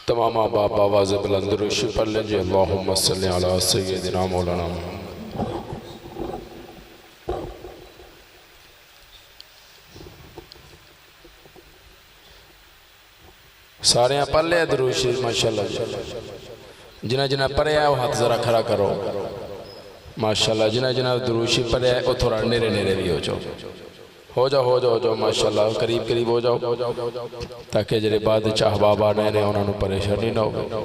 تمام احباب آواز بلند درود پڑھ لیجئے اللہم صلی علی سیدنا مولانا محمد۔ سارے ہیں پڑھ لے درود شریف ماشاءاللہ جنہ جنہ پڑھے آئے وہ ہاتھ ذرا کھڑا کرو ماشاءاللہ جنہ جنہ درود شریف پڑھے آئے وہ تھوڑا نیرے نیرے بھی ہو جاؤ ماشاءاللہ قریب قریب ہو جاؤ تاکہ جرے بعد احباب آنے نے انہوں نے پریشانی نہ ہو۔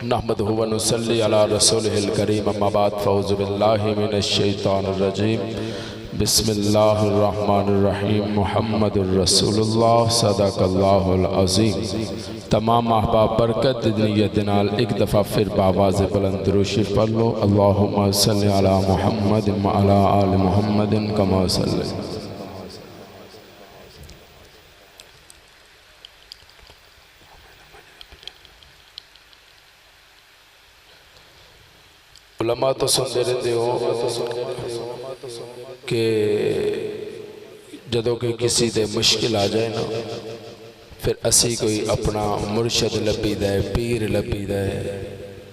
نحمدہ و نصلی علی رسولہ الکریم اما بعد فاعوذ باللہ من الشیطان الرجیم بسم اللہ الرحمن الرحیم محمد الرسول اللہ صدق اللہ العظیم۔ تمام احباب برکت نیت نال ایک دفعہ پھر بآواز بلند درود شریف پڑھ لو۔ اللہم صلی علی محمد وعلی آل محمد کما صلی۔ علماء تو سندے رہتے ہو کہ جدو کہ کسی دے مشکل آ جائے نا پھر اسی کوئی اپنا مرشد لبی دے پیر لبی دے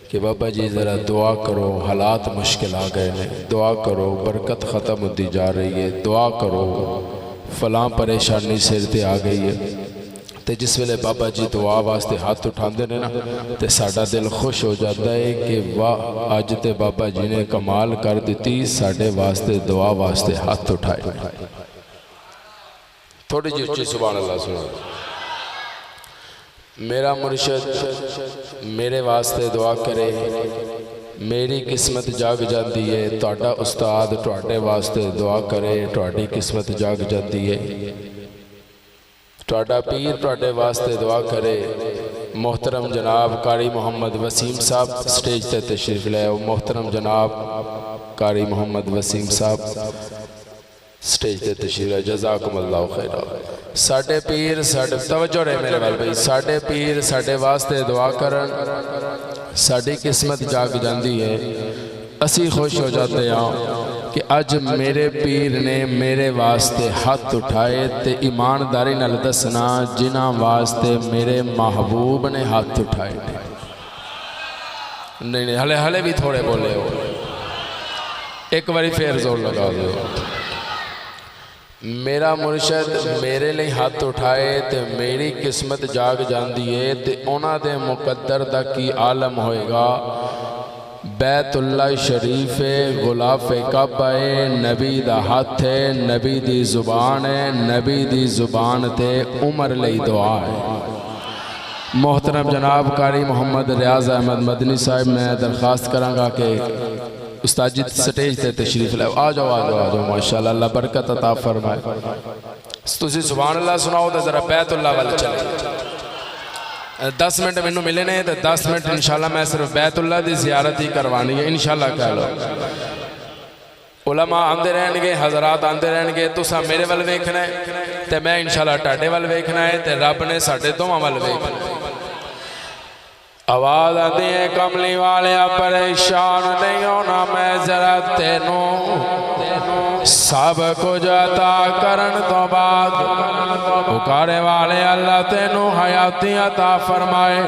کہ بابا جی ذرا دعا کرو حالات مشکل آ گئے نے، دعا کرو برکت ختم ہوتی جا رہی ہے، دعا کرو فلاں پریشانی سر تے آ گئی ہے۔ تے جس ویلے بابا جی دعا واسطے ہاتھ اٹھاندے نے نا تے ساڈا دل خوش ہو جاتا ہے کہ واہ اج تے بابا جی نے کمال کر دیتی ساڈے واسطے دعا واسطے ہاتھ اٹھائے۔ تھوڑی جی اچھی سبحان اللہ سنو۔ میرا مرشد میرے واسطے دعا کرے میری قسمت جاگ جاندی ہے، تہاڈا استاد تہاڈے واسطے دعا کرے تہاڈی قسمت جاگ جاندی ہے، تہاڈا پیر تہاڈے واسطے دعا کرے۔ محترم جناب قاری محمد وسیم صاحب سٹیج تے تشریف لے آؤ۔ محترم جناب قاری محمد وسیم صاحب سٹیج تے تشریف لے، جزاکم اللہ خیر۔ ساڈے پیر ساڈے توجہ رہے میرے وال بھائی، ساڈے پیر ساڈے واسطے دعا کرن ساڈی قسمت جاگ جاندی ہے۔ اسی خوش ہو جاتے ہیں کہ اج میرے پیر نے میرے واسطے ہاتھ اٹھائے تے ایمانداری نال دسنا جنہ واسطے میرے محبوب نے ہاتھ اٹھائے۔ نہیں ہلے بھی تھوڑے بولے ہو، ایک باری پھر زور لگا دو۔ میرا مرشد میرے لئے ہاتھ اٹھائے تے میری قسمت جاگ جاندی ہے تے اونا دے مقدر دا کی عالم ہوئے گا۔ بیت اللہ شریف غلاف کعبہ ہے، نبی دا ہاتھ ہے، نبی دی زبان ہے، نبی دی زبان تے عمر لئی دعا ہے۔ محترم جناب قاری محمد ریاض احمد مدنی صاحب میں درخواست کرانگا کہ استاد جی سٹیج تے تشریف لے آ جاؤ ماشاءاللہ اللہ برکت عطا فرمائے۔ تسی سبحان اللہ سناؤ تے ذرا بیت اللہ والے چلے۔ 10 منٹ میں ملے نے 10 منٹ انشاءاللہ میں صرف بیت اللہ دی زیارت ہی کروانی ہے انشاءاللہ کہہ لو۔ علماء آندے رہن گے، حضرات آندے رہن گے، تسا میرے وال ویکھنا ہے تے میں انشاءاللہ ٹاٹے وال ویکھنا ہے تے رب نے ساڈے دوواں وال ویکھنا ہے۔ آواز آتی ہے کملی والے پریشان نہیں ہونا میں ذرا تینوں سب کچھ عطا کرن تو بعد پکارے والے اللہ تینوں حیاتی عطا فرمائے۔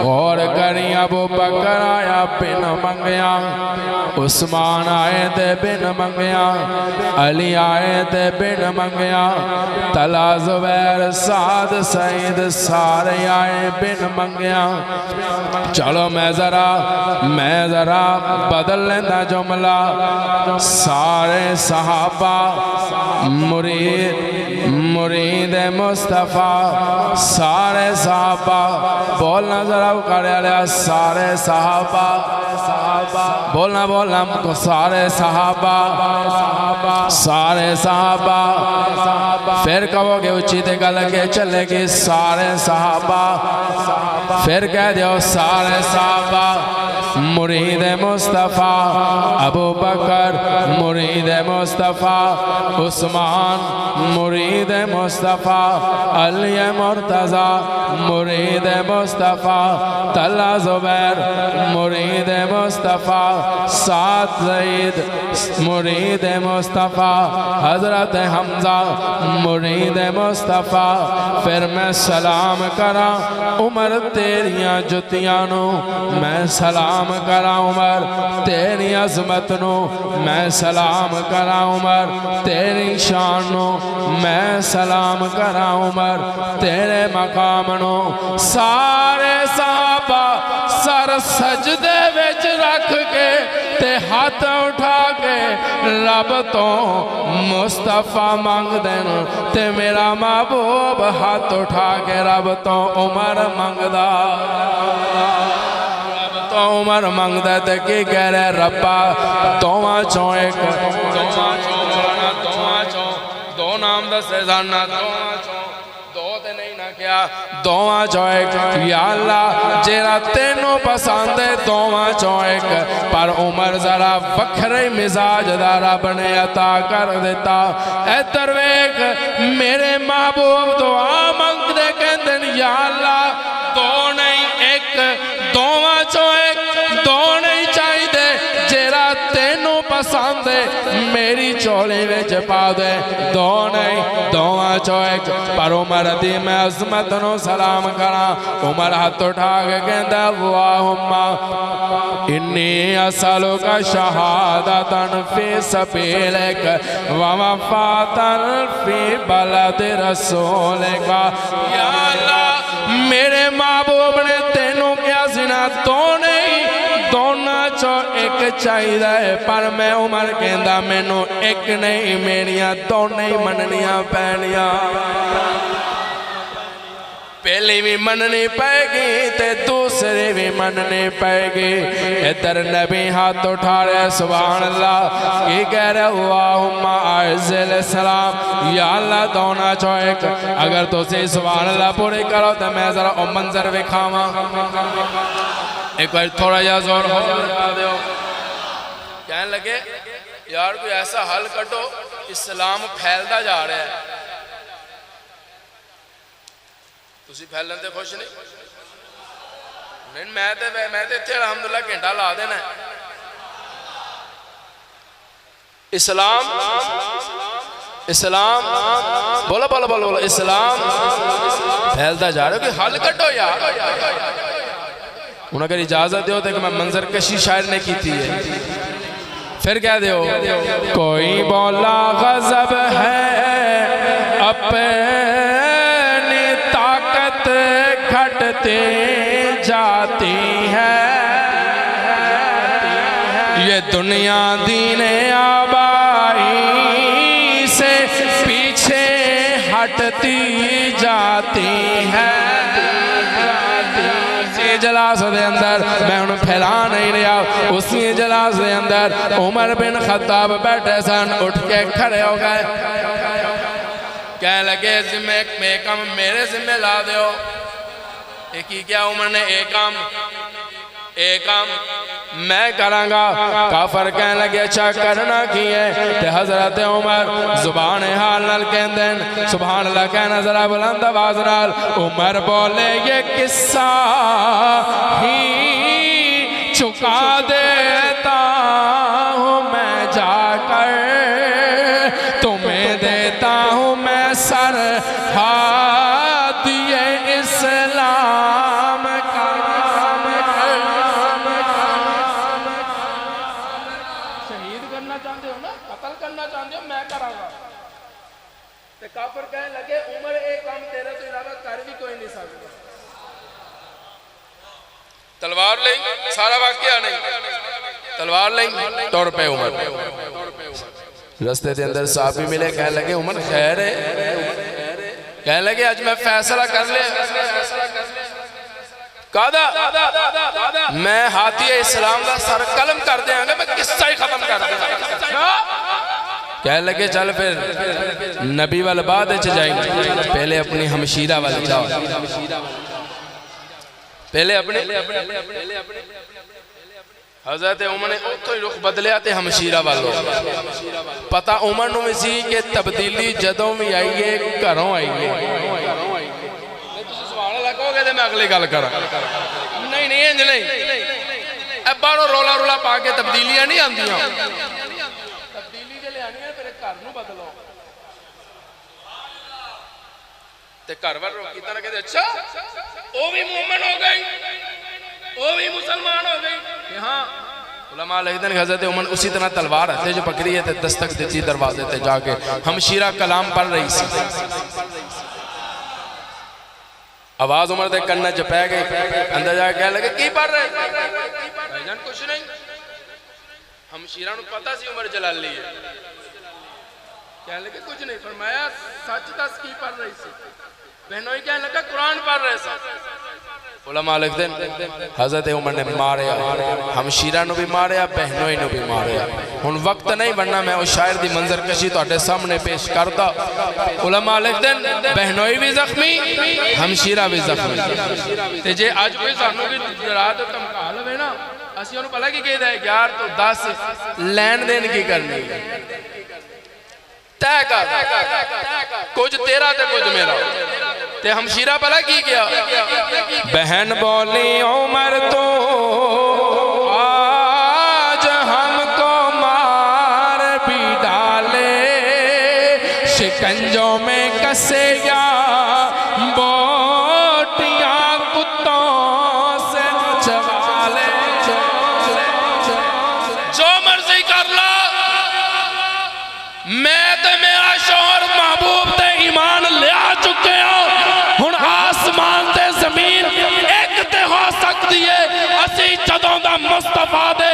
غور کری ابو بکر آیا بن منگیا، عثمان آئے تے بن منگیا، علی آئے تے بن منگیا، طلحہ زبیر سعد سعید سارے آئے بن منگیا۔ چلو میں ذرا بدل لیندہ جملہ، سارے صحابہ مرید مصطفیٰ، سارے صحابہ بولنا ذرا کرے لیا، سارے صحابہ بولنا سارے صحابہ پھر کہو گے اچھی تے گل کے چلے گی سارے صحابہ، پھر کہہ دیو سارے صحابہ مرید مصطفیٰ، ابو بکر مرید مصطفیٰ، عثمان مرید مصطفیٰ، علی مرتضیٰ مرید مصطفیٰ، طلحہ زبیر مرید مصطفیٰ، سعد زید مرید مصطفیٰ، حضرت حمزہ مرید مصطفیٰ۔ پھر میں سلام کرا عمر تیریاں جتیاں نو، میں سلام کرا عمر تیری عظمت نو، میں سلام کرا عمر تیری شان نو، میں سلام کرا عمر تیرے مقام نو۔ سارے صحابہ سر سجدے وچ رکھ کے تے ہاتھ اٹھا کے رب تو مصطفیٰ مانگ دین، تے میرا محبوب ہاتھ اٹھا کے رب تو عمر مانگ دا، رب تو عمر مانگ دا تے کی کہہ رہے ربا دوواں چوں ایک، دوواں چوں مولانا دوواں چوں دو نام دا سیزانہ دوواں چوں دو تے نہیں نہ کیا دوواں چوں ایک، یا اللہ جیرا تینوں پسند ہے دوواں چوں ایک، پر عمر ذرا وکھرے مزاج دا رب نے عطا کر دیتا۔ اے درویش میرے محبوب دعا مانگ دے کہندن یا اللہ دو نہیں ایک، دوواں چوں ایک، دو نہیں چاہی دے جیرا تینوں پسند ہے میری چولی وچ پا دے، دو نہیں دوواں چوں ایک۔ پر عمر دی میں عظمت نو سلام کرا، عمر ہاتھ اٹھا کے کہندا اللہم انی اسألک شہادتاً فی سبیلک ووفاتاً فی بلد رسولک۔ یا اللہ میرے محبوب نے تینوں کیا سنا دو نہیں دونا چو ایک چاہی دائے، پر میں عمر کہندا میں نو ایک نہیں میریاں دو نہیں مننیاں پہنیاں، پہلی بھی مننی پائے گی تے دوسری بھی مننی پائے گی۔ ادھر نبی ہاتھ اٹھا رہے سبحان اللہ کی کہہ رہے اللہم اعزل السلام، یا اللہ دونا چو ایک، اگر تو سے سبحان اللہ پوری کرو تو میں ذرا او منظر بکھاواں، ایک بار تھوڑا یا زور ہو جائے ہو، کہنے لگے یار کوئی ایسا حل کٹو اسلام پھیلتا جا رہا ہے، تسی پھیلن تے خوش نہیں؟ میں تے تھے الحمدللہ گھنٹا لا دینا ہے۔ اسلام اسلام بولو بولو بولو بولو اسلام پھیلتا جا رہا ہے، کوئی حل کٹو یار۔ انہوں اگر اجازت دیو تے کہ میں منظر کشی شاعر نے کی تھی ہے، پھر کہہ دیو کوئی مولا غضب ہے اپنی طاقت گھٹتے جاتی ہے، یہ دنیا دین آبائی سے پیچھے ہٹتی جاتی ہے۔ اجلاس دے اندر میں انہوں پھیلا نہیں رہا، اسی اجلاس دے اندر عمر بن خطاب بیٹھے سن، اٹھ کے کھڑے ہو گئے، کہنے لگے ذمہ میں کام میرے ذمہ لا دیو۔ ایک ہی کیا عمر نے ایک کام میں کروں گا، کافر کہنے لگے اچھا کرنا کی ہے، تے حضرت عمر زبان حال نال کہندن سبحان اللہ کہنا ذرا بلند آواز نال، عمر بولے یہ قصہ ہی چکا دیتا ہوں میں جا کر، تمہیں دیتا ہوں میں سر ہاتھ اسلام کا۔ شہید کرنا چاہتے ہو نا، قتل کرنا چاہتے ہو، میں کراں گا۔ تے کافر کہنے لگے عمر ایک کام تیرے تو علاوہ کر بھی کوئی نہیں سکتا، تلوار لیں سارا واقعہ نہیں، تلوار لیں طور پہ عمر رستے دے اندر صحابی ملے، کہنے لگے عمر خیر ہے، کہنے لگے آج میں فیصلہ کر لے، کہا میں ہاتھی اسلام دا سر قلم کر دیں گا، میں قصہ ہی ختم کر دیں گا۔ کہنے لگے چل پھر نبی والا بعد جائیں گے، پہلے اپنی ہمشیرہ والا جاؤ، پہلے اپنے حضرت عمر نے اتھو ہی رخ بدلیا تے ہمشیرہ والوں پتہ عمر نو میں سی کہ تبدیلی جدوں میں آئیے گھروں آئیے سبحان اللہ کہو گے دے میں اگلی گل کرا نہیں انج نہیں ابارو رولا رولا پا کے تبدیلیاں نہیں آندیاں تبدیلی جے لے آنی ہے پھر گھر نو بدلو تے گھر ور روکی طرح کہتے اچھا او بھی مومن ہو گئی وہ بھی مسلمان ہو گئی کہ ہاں علماء لکھتے ہیں حضرت عمر اسی طرح تلوار ہے جو پکڑی ہے دستک دیتی دروازے تے جا کے ہمشیرہ کلام پڑھ رہی سی آواز عمر دے کرنا چپے گئی اندر جا کے کہہ لگے کی پڑھ رہے بھائی جان کچھ نہیں ہمشیرہ نو پتا سی عمر جلال لی ہے کہہ لگے کچھ نہیں فرمایا سچ دس کی پڑھ رہی سی بہنوں ہی کہنے لگا قرآن پڑھ رہے سا علماء لکھتے ہیں حضرت عمر نے ماریا ہمشیرہ نو بھی ماریا بہنوئی نو بھی ماریا ہن وقت نہیں ورنہ میں اس شاعر دی منظر کشی تو اٹھے سامنے پیش کرتا علماء لکھتے ہیں بہنوئی بھی زخمی ہمشیرہ بھی زخمی تے جے آج کوئی سانوں کی رات تمکا لوے نا اسی انہوں پہلا کی کہتا ہے یار تو 10 لین دین کی کرنی طے کر کچھ تیرا تے کچھ میرا تے ہمشیرہ پہلا کی کیا بہن بولی عمر تو آج ہم کو مار بھی ڈالے شکنجوں میں کسے یا بوٹیاں کتوں سے چوالے جو مرضی کر لا میں تے میرا شوہر محبوب تے ایمان لے آ چکے ہوں ہن آسمان تے زمین ایک تے ہو سکتی ہے اسی جدوں دا مصطفیٰ دے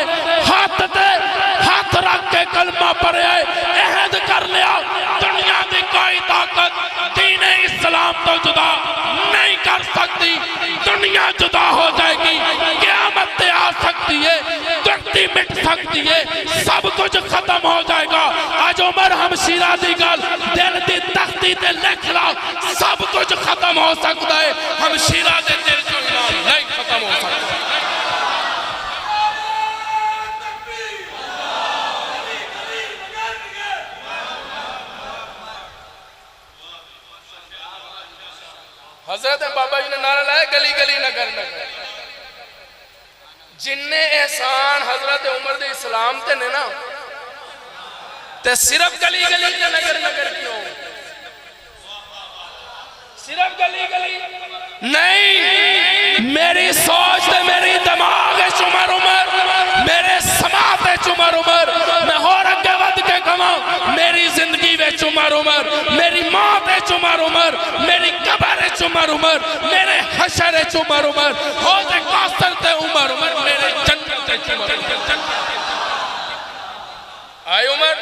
ہاتھ رکھ کے کلمہ پڑھے عہد کر لیا دنیا دی کوئی طاقت دین اسلام تو جدا نہیں کر سکتی دنیا جدا ہو جائے گی قیامت تے آ سکتی ہے دھرتی مٹ سکتی ہے سب کچھ ختم ہو جائے گا آج عمر ہمشیرہ دی گل دل دی تختی تے لکھ لا سب کچھ ختم ہو سکتا ہے ہمشیرہ دے دل جو ایمان نہیں ختم ہو سکتا حضرت بابا جی نے نعرہ لائے گلی گلی نگر نگر جن نے احسان حضرت عمر دے اسلام تے نے نا تے صرف گلی گلی تے نگر نگر کیوں صرف گلی گلی نہیں میری سوچ تے میری دماغ ہے عمر میرے سماعت ہے عمر میں ہور اگے ود کے کما میری زندگی وے عمر میری موت ہے عمر میری قبر ہے عمر میرے حشر ہے عمر حوض کوثر تے عمر میرے جنت ہے عمر آئے عمر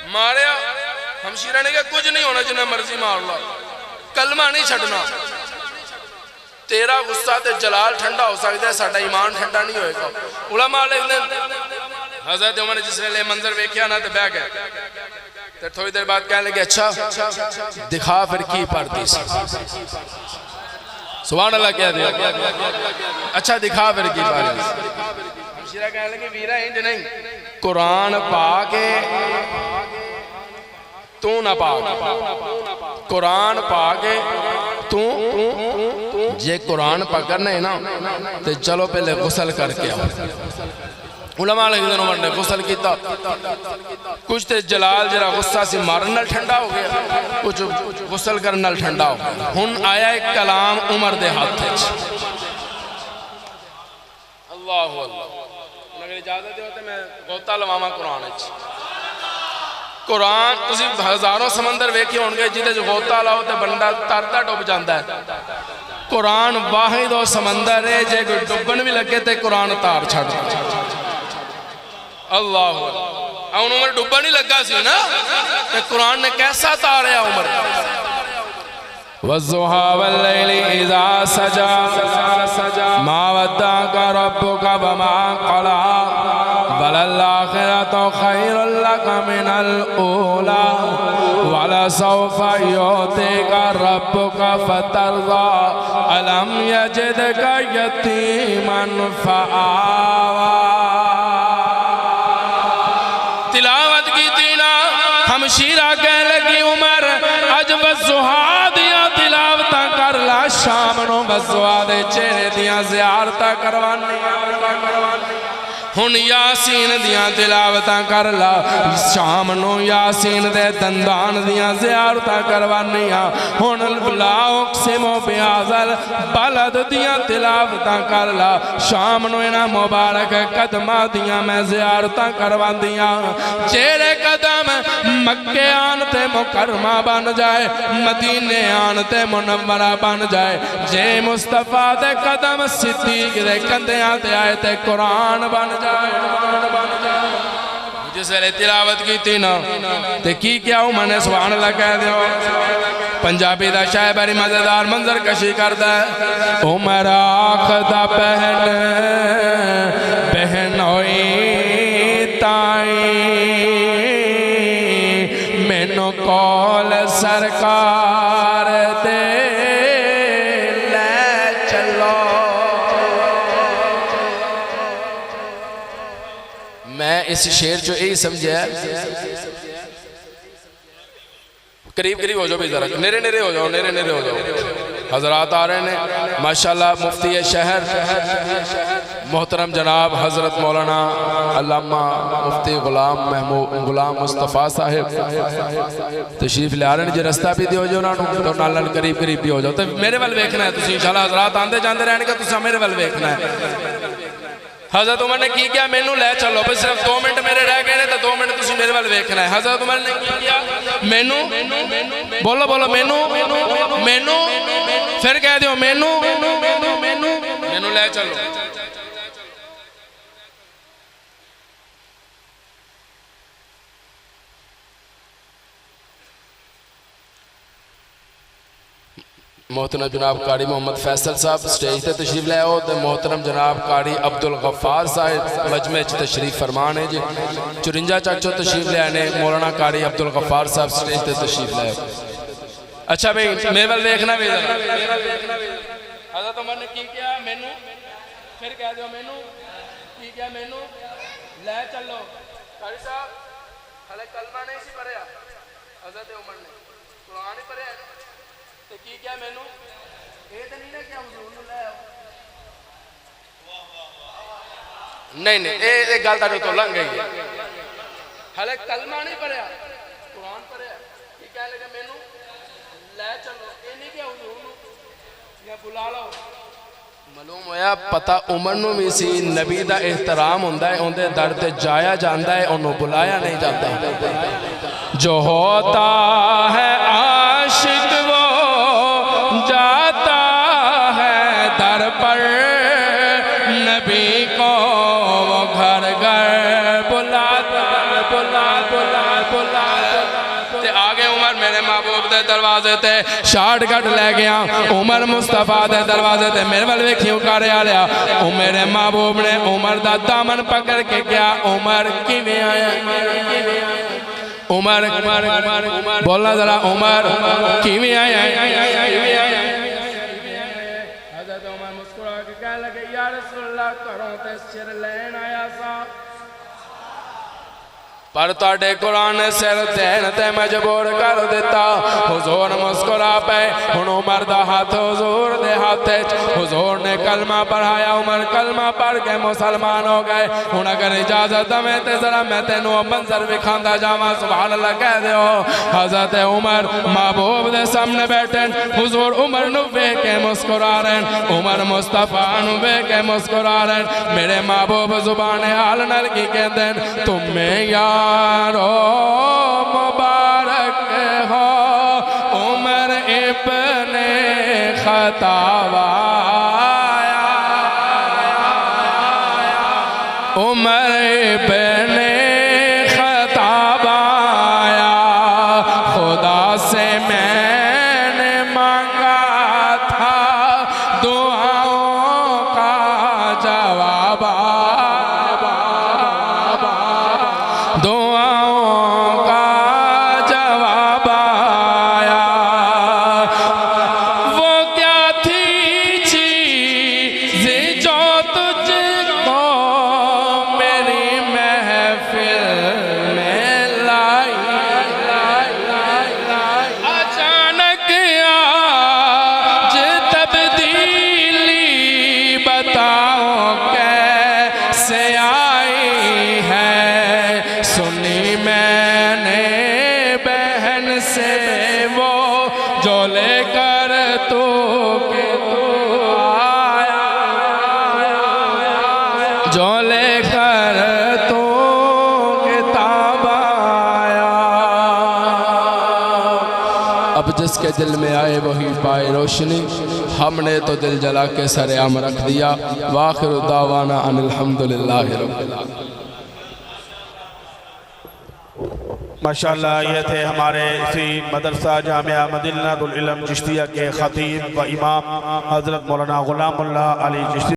ماریا ہمشیرہ نے کہا کچھ نہیں ہونا جنہیں مرضی مار لو کلمہ نہیں چھڑنا تیرا غصہ تے جلال ٹھنڈا ہو سکتا ہے ساڑھا ایمان ٹھنڈا نہیں ہوئے گا علماء علیہ حضرت عمر نے جس نے لے منظر ویکھیا نا تے بہ گئے تے تھوڑی دیر بعد کہنے لگے اچھا دکھا پھر کی پڑھتی سی سبحان اللہ کہہ دیا اچھا دکھا پھر کی پڑھتی سی ہمشیرہ کہنے لگے ویرہ انج نہیں قرآن پا کے تو نہ پا قرآن پا کے تو جے قرآن پا کرنے نا تے چلو پہلے غسل کر کے علماء علیہ عمر نے غسل کیتا کچھ تے جلال جرا غصہ سی مارن نال ٹھنڈا ہو گیا کچھ غسل کرن نال ٹھنڈا ہو گیا ہن آیا ایک کلام عمر دے ہاتھ اللہ اگر اجازت دے ہوتے میں غوطہ لواما قرآن قرآن تسی ہزاروں سمندر ویکھی ہونگے جیدے جو غوطہ لاؤ تے بندہ تارتا ڈوب جاندہ ہے قرآن واحد و سمندر ہے جے کوئی ڈبن بھی لگے تے قرآن تار چھڑ اللہ عمر ڈبا نہیں لگا سی نا کہ قرآن نے کیسا تاریا عمر وَالضُّحَى وَاللَّيْلِ إِذَا سَجَى مَا وَدَّعَكَ رَبُّكَ وَمَا قَلَىٰ وَلَلْآخِرَةُ خَيْرٌ لَكَ مِنَ الْأُولَىٰ وَلَسَوْفَ يُعْطِيكَ رَبُّكَ فَتَرْضَىٰ أَلَمْ يَجِدْكَ يَتِيمًا فَآوَىٰ۔ تلاوت کی تینا ہمشیرہ کہہ لگی عمر اج وزہا دیا تلاوتاں کر لا شام نو وزہا دے چہرے دیا زیارتاں کروانی ہن یاسین دیاں تلاوتاں کر لا شام نو یاسین دے دندان دیاں زیارتاں کروانیاں ہن لا اقسم بہذا البلد دیاں تلاوتاں کر لا شام نو انہاں مبارک قدماں دیاں میں زیارتاں کرواندیاں چہرے قدم مکے آن تے مکرمہ بن جائے مدینے آن تے منورہ بن جائے جے مصطفیٰ دے قدم صدیق دے کندیاں تے آئے تے قرآن بن جائے جس ویلے تلاوت کی تھی نا تے کی کیا ہوں میں نے سبحان اللہ کہہ دیا پنجابی دا شاہ بڑی مزیدار منظر کشی کرتا ہے عمر آخدہ بہن ہوئی تائیں مینو کول سرکار دے لے چلو میں اس شعر جو یہی سمجھے قریب قریب ہو جاؤ بھی ذرا نیرے نیرے ہو جاؤ نیرے نیرے ہو جاؤ حضرات آ رہے ہیں ماشاءاللہ مفتی شہر محترم جناب حضرت مولانا علامہ مفتی غلام مصطفیٰ صاحب تشریف لے آ رہے ہیں جی رستہ بھی دی ہو جاؤ تو نالن قریب قریب بھی ہو جاؤ تو میرے ول ویکھنا ہے تسی انشاءاللہ حضرات آندے جاندے رہنے کا تسا میرے ول ویکھنا ہے حضرت عمر نے کی کیا مینو لے چلو بس صرف 2 منٹ میرے رہ گئے تو 2 منٹ تسی میرے ول ویکھنا ہے حضرت عمر نے کی کیا مینو بولو بولو مینو مینو پھر کہہ دیو مینو مینو لے چلو محترم جناب قاری محمد فیصل صاحب سٹیج تے تشریف لے آؤ تے محترم جناب قاری عبدالغفار صاحب مجمع تشریف فرمان ہے جی 54 چاچو تشریف لے آنے مولانا قاری عبدالغفار صاحب سٹیج تے تشریف لے آؤ اچھا بھئی میرے ول دیکھنا بھی ذرا حضرت عمر نے کی کیا مینو پھر کہہ دیو مینو کی کیا مینو لے چلو قاری صاحب حالے کلمہ نہیں سی پڑھیا حضرت عمر نے قرآن ہی پڑھیا کی کیا مینو یہ تو نہیں کیا حضور نو لے آؤ نہیں یہ گل تاڑے تو لنگ گئی حالے کلمہ نہیں پڑھیا قرآن پڑھیا یہ کہہ لگا مینو لے چلو یہ نہیں کیا حضور نو یا بلا لو معلوم ہویا پتہ عمر نو بھی سی نبی دا احترام ہوندہ ہے اندے در تے جایا جاندہ ہے انہوں بلایا نہیں جاتا جو ہوتا ہے عاشق وہ جاتا ہے در پر نبی کو وہ گھر گھر بلاتا تے آگے عمر میرے محبوب دے دروازے تے شارٹ کٹ لے گیا عمر مصطفیٰ دے دروازے تے میرے ول ویکھیوں کارے آ لیا میرے محبوب نے عمر دا دامن پکڑ کے کیا عمر کیویں آیا عمر بولنا ذرا عمر کیویں آیا حضرت عمر مسکرا کے کہہ لگے یا رسول اللہ کروں تے سر لین آیا سا پر تاڑے قرآن سر دین تے مجبور کر دیتا حضور مسکرا پہ ہن عمر دا ہاتھ حضور دے ہاتھے حضور نے کلمہ پڑھایا عمر کلمہ پڑھ کے مسلمان ہو گئے ہن اگر اجازت میں تے ذرا میں تینوں منظر وکھاندا جاواں سبحان اللہ کہہ دیو حضرت عمر محبوب دے سامنے بیٹھے حضور عمر نو ویکھ کے مسکرا رہے عمر مصطفیٰ نو ویکھ کے مسکرا رہے میرے محبوب زبان حال نال کی کہندے تمہیں یارو مبارک ہو عمر ابن خطاب آیا عمر ابن خطاب آیا خدا سے میں نے مانگا تھا دعاؤں کا جواب دعاؤں کا جواب سے وہ جو لے کر تو کہ تو آیا، جو لے کر تو کتاب آیا۔ اب جس کے دل میں آئے وہی پائے روشنی، ہم نے تو دل جلا کے سر عام رکھ دیا۔ وآخر دعوانا ان الحمدللہ رب العالمین۔ ماشاءاللہ یہ تھے ہمارے اسی مدرسہ جامعہ مدینہ العلم چشتیہ کے خطیب و امام حضرت مولانا غلام اللہ علی چشتی۔